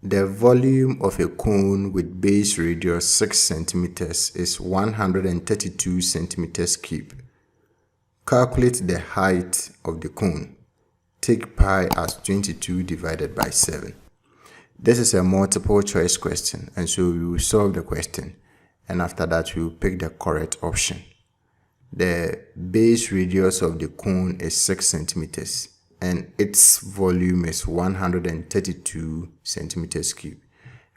The volume of a cone with base radius 6 centimeters is 132 centimeters cube. Calculate the height of the cone. Take pi as 22 divided by 7. This is a multiple choice question, and so we will solve the question, and after that we will pick the correct option. The base radius of the cone is 6 centimeters and its volume is 132 centimeters cube.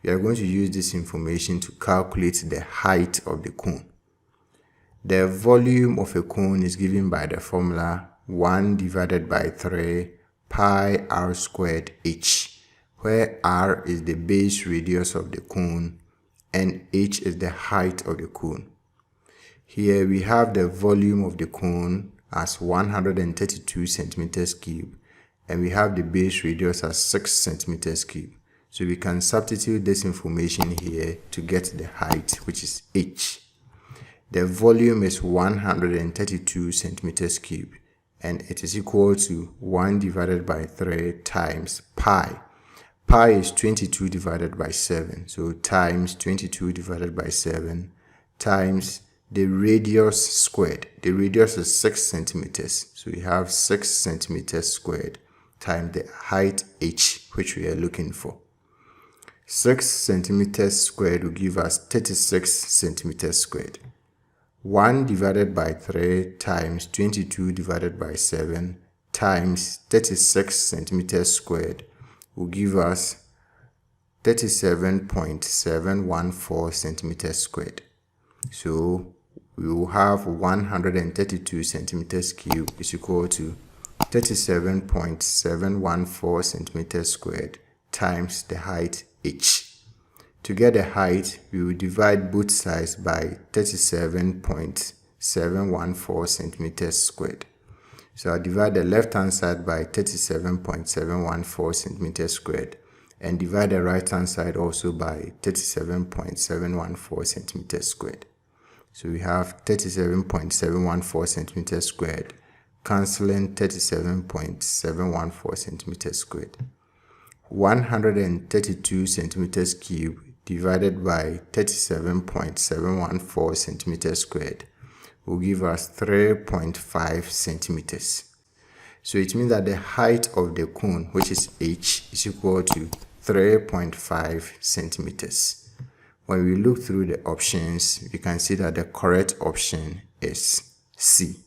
We are going to use this information to calculate the height of the cone. The volume of a cone is given by the formula 1 divided by 3 pi r squared h, where r is the base radius of the cone and h is the height of the cone. Here we have the volume of the cone as 132 centimeters cube, and we have the base radius as 6 centimeters cube. So we can substitute this information here to get the height, which is h. The volume is 132 centimeters cube, and it is equal to 1 divided by 3 times pi. Pi is 22 divided by 7, so times 22 divided by 7 times the radius squared. The radius is 6 centimeters, so we have 6 centimeters squared times the height h, which we are looking for. 6 centimeters squared will give us 36 centimeters squared. 1 divided by 3 times 22 divided by 7 times 36 centimeters squared will give us 37.714 centimeters squared. So we will have 132 centimeters cube is equal to 37.714 centimeters squared times the height h. To get the height, we will divide both sides by 37.714 centimeters squared. So I'll divide the left hand side by 37.714 centimeters squared and divide the right hand side also by 37.714 centimeters squared. So we have 37.714 centimeters squared, cancelling 37.714 centimeters squared. 132 centimeters cube divided by 37.714 centimeters squared will give us 3.5 centimeters. So it means that the height of the cone, which is h, is equal to 3.5 centimeters. When we look through the options, we can see that the correct option is C.